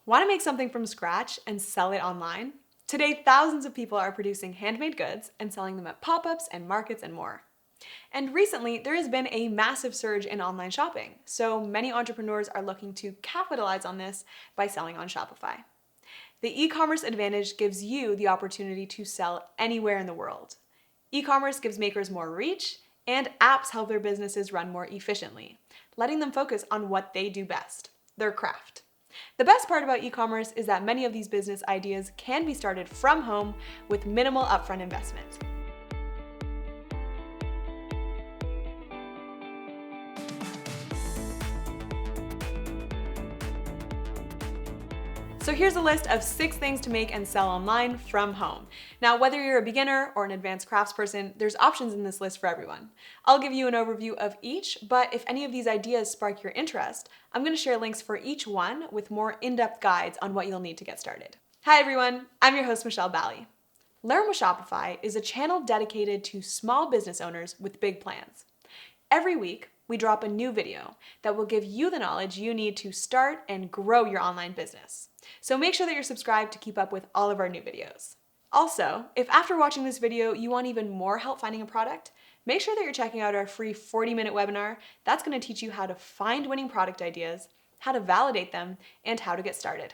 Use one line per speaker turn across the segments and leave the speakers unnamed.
Want to make something from scratch and sell it online? Today, thousands of people are producing handmade goods and selling them at pop-ups and markets and more. And recently, there has been a massive surge in online shopping, so many entrepreneurs are looking to capitalize on this by selling on Shopify. The e-commerce advantage gives you the opportunity to sell anywhere in the world. E-commerce gives makers more reach, and apps help their businesses run more efficiently, letting them focus on what they do best, their craft. The best part about e-commerce is that many of these business ideas can be started from home with minimal upfront investment. So here's a list of 6 things to make and sell online from home. Now, whether you're a beginner or an advanced craftsperson, there's options in this list for everyone. I'll give you an overview of each, but if any of these ideas spark your interest, I'm going to share links for each one with more in-depth guides on what you'll need to get started. Hi everyone, I'm your host Michelle Bally. Learn with Shopify is a channel dedicated to small business owners with big plans. Every week, we drop a new video that will give you the knowledge you need to start and grow your online business. So make sure that you're subscribed to keep up with all of our new videos. Also, if after watching this video you want even more help finding a product, make sure that you're checking out our free 40-minute webinar that's going to teach you how to find winning product ideas, how to validate them, and how to get started.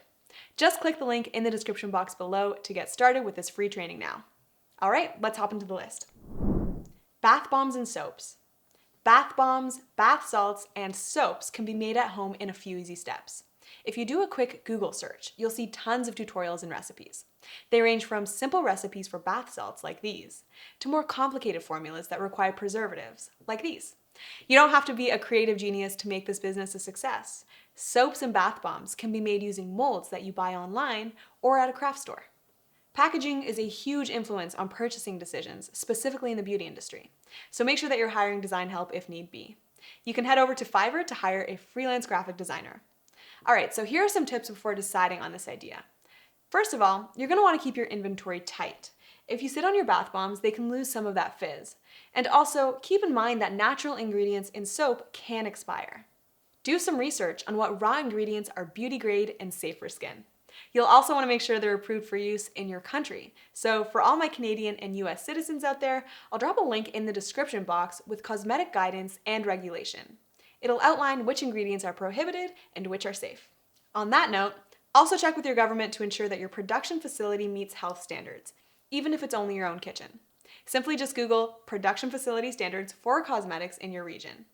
Just click the link in the description box below to get started with this free training now. All right, let's hop into the list. Bath bombs and soaps. Bath bombs, bath salts, and soaps can be made at home in a few easy steps. If you do a quick Google search, you'll see tons of tutorials and recipes. They range from simple recipes for bath salts like these, to more complicated formulas that require preservatives like these. You don't have to be a creative genius to make this business a success. Soaps and bath bombs can be made using molds that you buy online or at a craft store. Packaging is a huge influence on purchasing decisions, specifically in the beauty industry. So make sure that you're hiring design help if need be. You can head over to Fiverr to hire a freelance graphic designer. All right, so here are some tips before deciding on this idea. First of all, you're going to want to keep your inventory tight. If you sit on your bath bombs, they can lose some of that fizz. And also, keep in mind that natural ingredients in soap can expire. Do some research on what raw ingredients are beauty grade and safe for skin. You'll also want to make sure they're approved for use in your country. So for all my Canadian and US citizens out there, I'll drop a link in the description box with cosmetic guidance and regulation. It'll outline which ingredients are prohibited and which are safe. On that note, also check with your government to ensure that your production facility meets health standards, even if it's only your own kitchen. Simply just Google production facility standards for cosmetics in your region.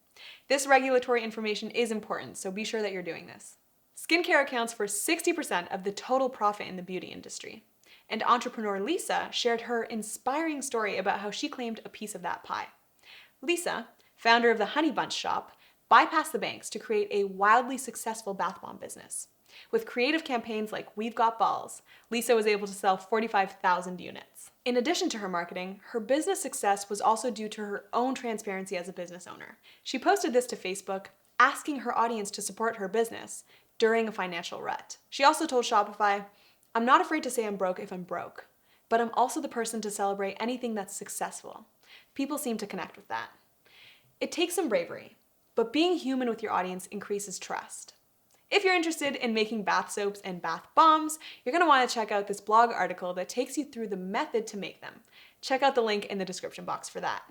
This regulatory information is important, so be sure that you're doing this. Skincare accounts for 60% of the total profit in the beauty industry. And entrepreneur Lisa shared her inspiring story about how she claimed a piece of that pie. Lisa, founder of the Honey Bunch shop, bypassed the banks to create a wildly successful bath bomb business. With creative campaigns like We've Got Balls, Lisa was able to sell 45,000 units. In addition to her marketing, her business success was also due to her own transparency as a business owner. She posted this to Facebook, asking her audience to support her business during a financial rut. She also told Shopify, "I'm not afraid to say I'm broke if I'm broke, but I'm also the person to celebrate anything that's successful." People seem to connect with that. It takes some bravery, but being human with your audience increases trust. If you're interested in making bath soaps and bath bombs, you're going to want to check out this blog article that takes you through the method to make them. Check out the link in the description box for that.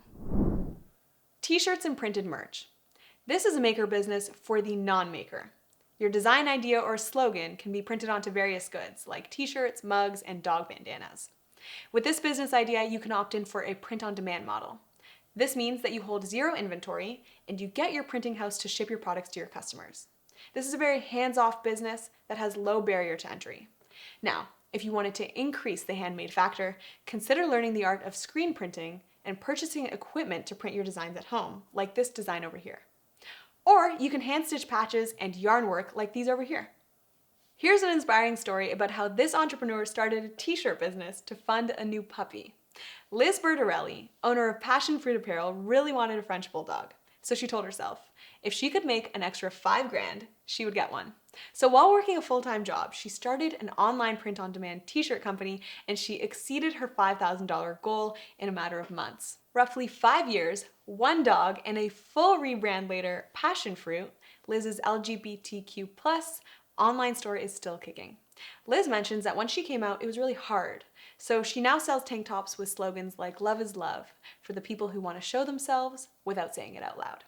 T-shirts and printed merch. This is a maker business for the non-maker. Your design idea or slogan can be printed onto various goods like t-shirts, mugs, and dog bandanas. With this business idea, you can opt in for a print-on-demand model. This means that you hold zero inventory and you get your printing house to ship your products to your customers. This is a very hands-off business that has low barrier to entry. Now, if you wanted to increase the handmade factor, consider learning the art of screen printing and purchasing equipment to print your designs at home, like this design over here. Or you can hand stitch patches and yarn work like these over here. Here's an inspiring story about how this entrepreneur started a t-shirt business to fund a new puppy. Liz Bertarelli, owner of Passion Fruit Apparel, really wanted a French bulldog. So she told herself, if she could make an extra $5,000, she would get one. So while working a full-time job, she started an online print-on-demand t-shirt company and she exceeded her $5,000 goal in a matter of months. Roughly 5 years, 1 dog, and a full rebrand later, Passion Fruit, Liz's LGBTQ+ online store is still kicking. Liz mentions that when she came out, it was really hard. So she now sells tank tops with slogans like "Love is love" for the people who want to show themselves without saying it out loud.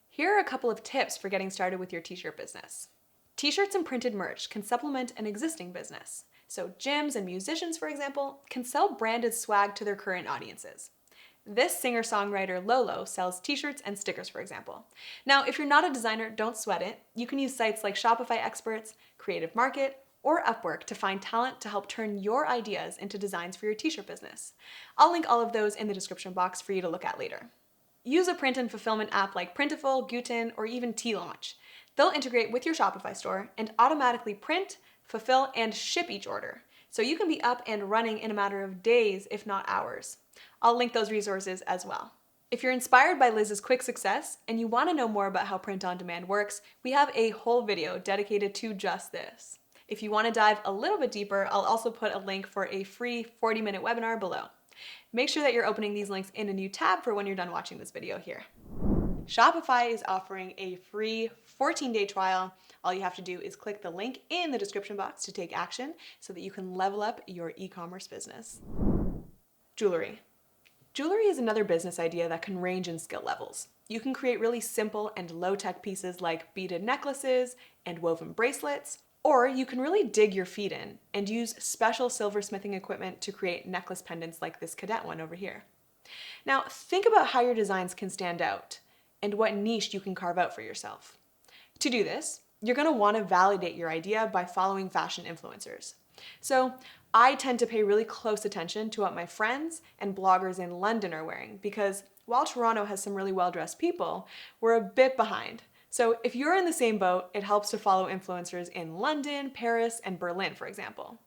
Here are a couple of tips for getting started with your t-shirt business. T-shirts and printed merch can supplement an existing business. So gyms and musicians, for example, can sell branded swag to their current audiences. This singer-songwriter Lolo sells t-shirts and stickers, for example. Now, if you're not a designer, don't sweat it. You can use sites like Shopify Experts, Creative Market, or Upwork to find talent to help turn your ideas into designs for your t-shirt business. I'll link all of those in the description box for you to look at later. Use a print and fulfillment app like Printful, Guten, or even T-Launch. They'll integrate with your Shopify store and automatically print, fulfill, and ship each order, so you can be up and running in a matter of days, if not hours. I'll link those resources as well. If you're inspired by Liz's quick success and you want to know more about how print on demand works, we have a whole video dedicated to just this. If you want to dive a little bit deeper, I'll also put a link for a free 40-minute webinar below. Make sure that you're opening these links in a new tab for when you're done watching this video here. Shopify is offering a free 14-day trial. All you have to do is click the link in the description box to take action so that you can level up your e-commerce business. Jewelry. Jewelry is another business idea that can range in skill levels. You can create really simple and low-tech pieces like beaded necklaces and woven bracelets, or you can really dig your feet in and use special silversmithing equipment to create necklace pendants like this cadet one over here. Now, think about how your designs can stand out and what niche you can carve out for yourself. To do this, you're going to want to validate your idea by following fashion influencers. So I tend to pay really close attention to what my friends and bloggers in London are wearing because while Toronto has some really well-dressed people, we're a bit behind. So if you're in the same boat, it helps to follow influencers in London, Paris, and Berlin, for example.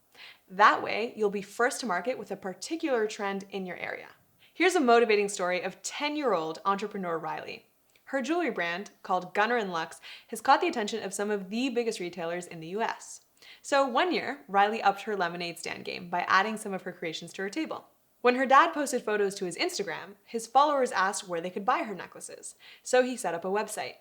That way, you'll be first to market with a particular trend in your area. Here's a motivating story of 10-year-old entrepreneur Riley. Her jewelry brand, called Gunner & Lux, has caught the attention of some of the biggest retailers in the US. So one year, Riley upped her lemonade stand game by adding some of her creations to her table. When her dad posted photos to his Instagram, his followers asked where they could buy her necklaces, so he set up a website.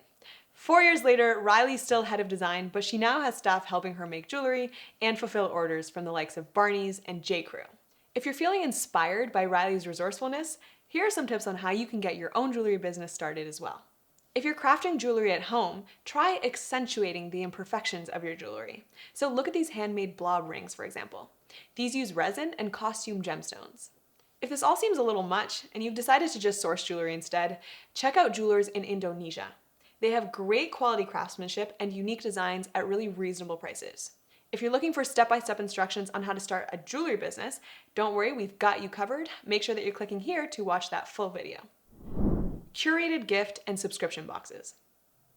4 years later, Riley's still head of design, but she now has staff helping her make jewelry and fulfill orders from the likes of Barney's and J.Crew. If you're feeling inspired by Riley's resourcefulness, here are some tips on how you can get your own jewelry business started as well. If you're crafting jewelry at home, try accentuating the imperfections of your jewelry. So look at these handmade blob rings, for example. These use resin and costume gemstones. If this all seems a little much and you've decided to just source jewelry instead, check out jewelers in Indonesia. They have great quality craftsmanship and unique designs at really reasonable prices. If you're looking for step-by-step instructions on how to start a jewelry business, don't worry, we've got you covered. Make sure that you're clicking here to watch that full video. Curated gift and subscription boxes.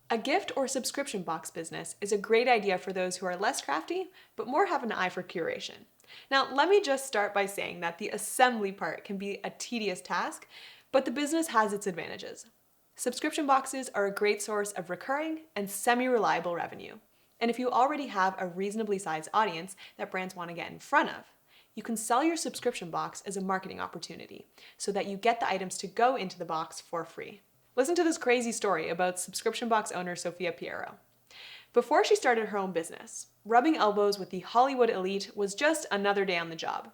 A gift or subscription box business is a great idea for those who are less crafty, but more have an eye for curation. Now, let me just start by saying that the assembly part can be a tedious task, but the business has its advantages. Subscription boxes are a great source of recurring and semi-reliable revenue. And if you already have a reasonably sized audience that brands want to get in front of, you can sell your subscription box as a marketing opportunity so that you get the items to go into the box for free. Listen to this crazy story about subscription box owner Sophia Piero. Before she started her own business, rubbing elbows with the Hollywood elite was just another day on the job.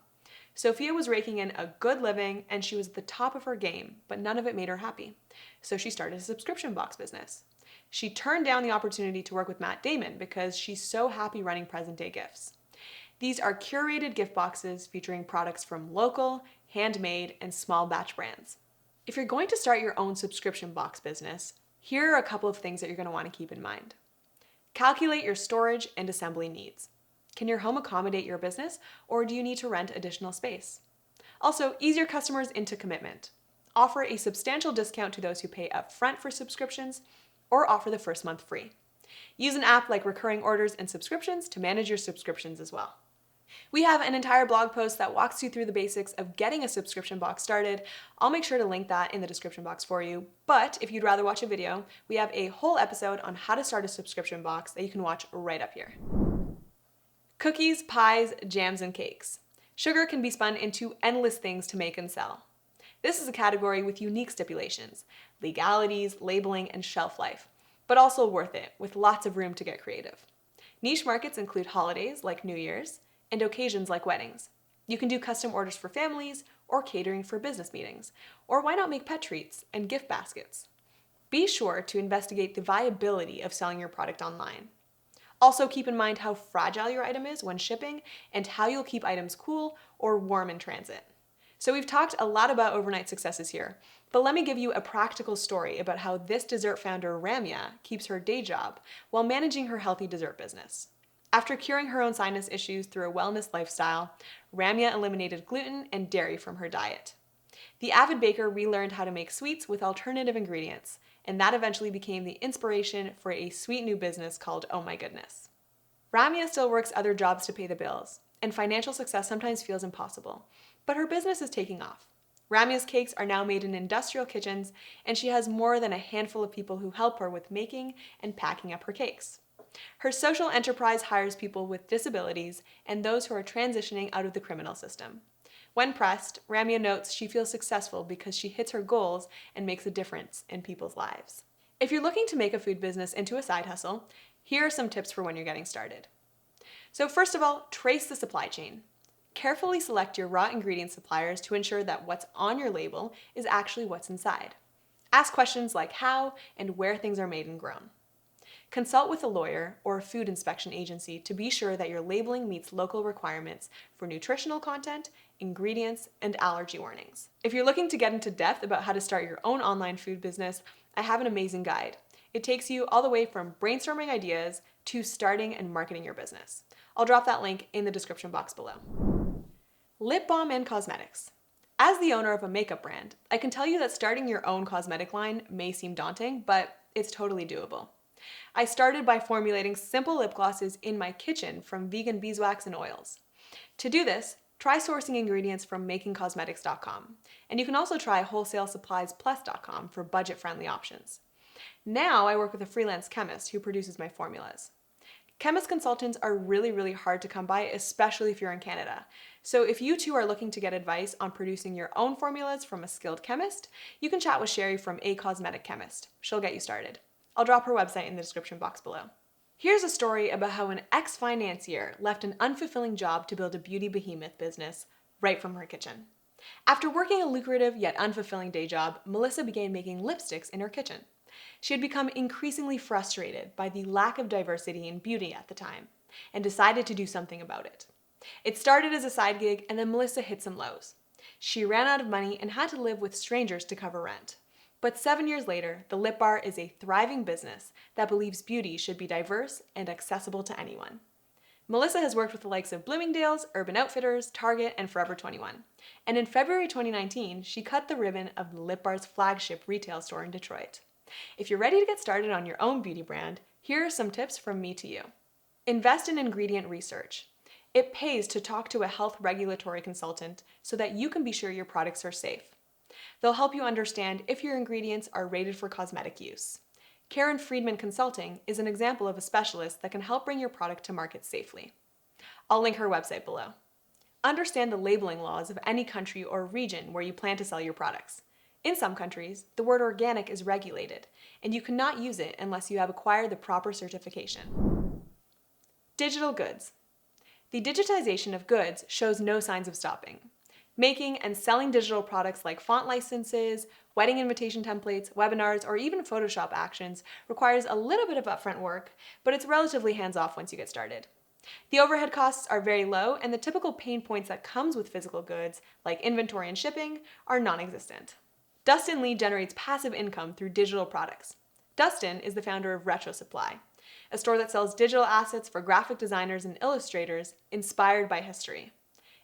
Sophia was raking in a good living and she was at the top of her game, but none of it made her happy. So she started a subscription box business. She turned down the opportunity to work with Matt Damon because she's so happy running present-day gifts. These are curated gift boxes featuring products from local, handmade, and small batch brands. If you're going to start your own subscription box business, here are a couple of things that you're going to want to keep in mind. Calculate your storage and assembly needs. Can your home accommodate your business, or do you need to rent additional space? Also, ease your customers into commitment. Offer a substantial discount to those who pay upfront for subscriptions, or offer the first month free. Use an app like Recurring Orders and Subscriptions to manage your subscriptions as well. We have an entire blog post that walks you through the basics of getting a subscription box started. I'll make sure to link that in the description box for you. But if you'd rather watch a video, we have a whole episode on how to start a subscription box that you can watch right up here. Cookies, pies, jams, and cakes. Sugar can be spun into endless things to make and sell. This is a category with unique stipulations, legalities, labeling, and shelf life, but also worth it, with lots of room to get creative. Niche markets include holidays like New Year's and occasions like weddings. You can do custom orders for families or catering for business meetings, or why not make pet treats and gift baskets? Be sure to investigate the viability of selling your product online. Also, keep in mind how fragile your item is when shipping and how you'll keep items cool or warm in transit. So we've talked a lot about overnight successes here, but let me give you a practical story about how this dessert founder, Ramya, keeps her day job while managing her healthy dessert business. After curing her own sinus issues through a wellness lifestyle, Ramya eliminated gluten and dairy from her diet. The avid baker relearned how to make sweets with alternative ingredients, and that eventually became the inspiration for a sweet new business called Oh My Goodness. Ramya still works other jobs to pay the bills, and financial success sometimes feels impossible, but her business is taking off. Ramya's cakes are now made in industrial kitchens, and she has more than a handful of people who help her with making and packing up her cakes. Her social enterprise hires people with disabilities and those who are transitioning out of the criminal system. When pressed, Ramya notes she feels successful because she hits her goals and makes a difference in people's lives. If you're looking to make a food business into a side hustle, here are some tips for when you're getting started. So first of all, trace the supply chain. Carefully select your raw ingredient suppliers to ensure that what's on your label is actually what's inside. Ask questions like how and where things are made and grown. Consult with a lawyer or a food inspection agency to be sure that your labeling meets local requirements for nutritional content, ingredients, and allergy warnings. If you're looking to get into depth about how to start your own online food business, I have an amazing guide. It takes you all the way from brainstorming ideas to starting and marketing your business. I'll drop that link in the description box below. Lip balm and cosmetics. As the owner of a makeup brand, I can tell you that starting your own cosmetic line may seem daunting, but it's totally doable. I started by formulating simple lip glosses in my kitchen from vegan beeswax and oils. To do this, try sourcing ingredients from makingcosmetics.com, and you can also try wholesalesuppliesplus.com for budget-friendly options. Now I work with a freelance chemist who produces my formulas. Chemist consultants are really hard to come by, especially if you're in Canada. So if you too are looking to get advice on producing your own formulas from a skilled chemist, you can chat with Sherry from A Cosmetic Chemist. She'll get you started. I'll drop her website in the description box below. Here's a story about how an ex-financier left an unfulfilling job to build a beauty behemoth business right from her kitchen. After working a lucrative yet unfulfilling day job, Melissa began making lipsticks in her kitchen. She had become increasingly frustrated by the lack of diversity in beauty at the time and decided to do something about it. It started as a side gig, and then Melissa hit some lows. She ran out of money and had to live with strangers to cover rent. But 7 years later, the Lip Bar is a thriving business that believes beauty should be diverse and accessible to anyone. Melissa has worked with the likes of Bloomingdale's, Urban Outfitters, Target, and Forever 21. And in February 2019, she cut the ribbon of the Lip Bar's flagship retail store in Detroit. If you're ready to get started on your own beauty brand, here are some tips from me to you. Invest in ingredient research. It pays to talk to a health regulatory consultant so that you can be sure your products are safe. They'll help you understand if your ingredients are rated for cosmetic use. Karen Friedman Consulting is an example of a specialist that can help bring your product to market safely. I'll link her website below. Understand the labeling laws of any country or region where you plan to sell your products. In some countries, the word organic is regulated, and you cannot use it unless you have acquired the proper certification. Digital goods. The digitization of goods shows no signs of stopping. Making and selling digital products like font licenses, wedding invitation templates, webinars, or even Photoshop actions requires a little bit of upfront work, but it's relatively hands-off once you get started. The overhead costs are very low, and the typical pain points that comes with physical goods, like inventory and shipping, are non-existent. Dustin Lee generates passive income through digital products. Dustin is the founder of Retro Supply, a store that sells digital assets for graphic designers and illustrators inspired by history.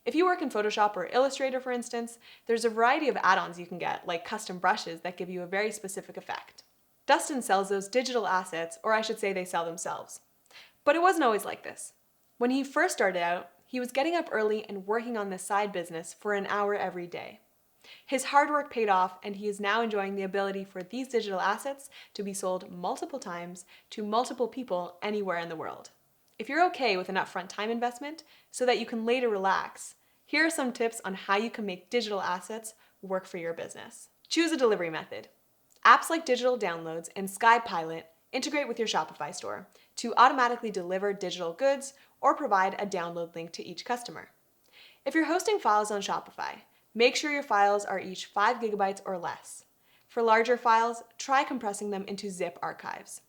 If you work in Photoshop or Illustrator, for instance, there's a variety of add-ons you can get, like custom brushes that give you a very specific effect. Dustin sells those digital assets, or I should say they sell themselves. But it wasn't always like this. When he first started out, he was getting up early and working on this side business for an hour every day. His hard work paid off, and he is now enjoying the ability for these digital assets to be sold multiple times to multiple people anywhere in the world. If you're okay with an upfront time investment so that you can later relax, here are some tips on how you can make digital assets work for your business. Choose a delivery method. Apps like Digital Downloads and SkyPilot integrate with your Shopify store to automatically deliver digital goods or provide a download link to each customer. If you're hosting files on Shopify, make sure your files are each 5 gigabytes or less. For larger files, try compressing them into zip archives.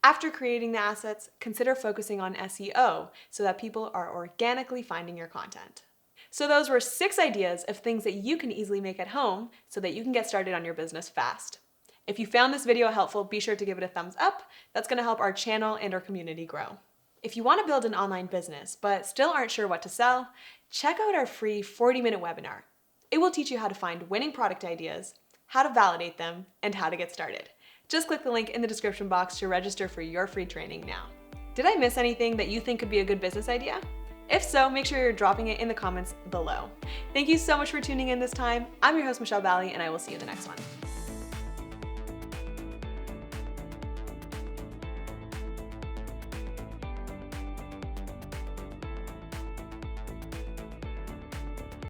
After creating the assets, consider focusing on SEO so that people are organically finding your content. So those were 6 ideas of things that you can easily make at home so that you can get started on your business fast. If you found this video helpful, be sure to give it a thumbs up. That's going to help our channel and our community grow. If you want to build an online business but still aren't sure what to sell, check out our free 40-minute webinar. It will teach you how to find winning product ideas, how to validate them, and how to get started. Just click the link in the description box to register for your free training now. Did I miss anything that you think could be a good business idea? If so, make sure you're dropping it in the comments below. Thank you so much for tuning in this time. I'm your host, Michelle Bally, and I will see you in the next one.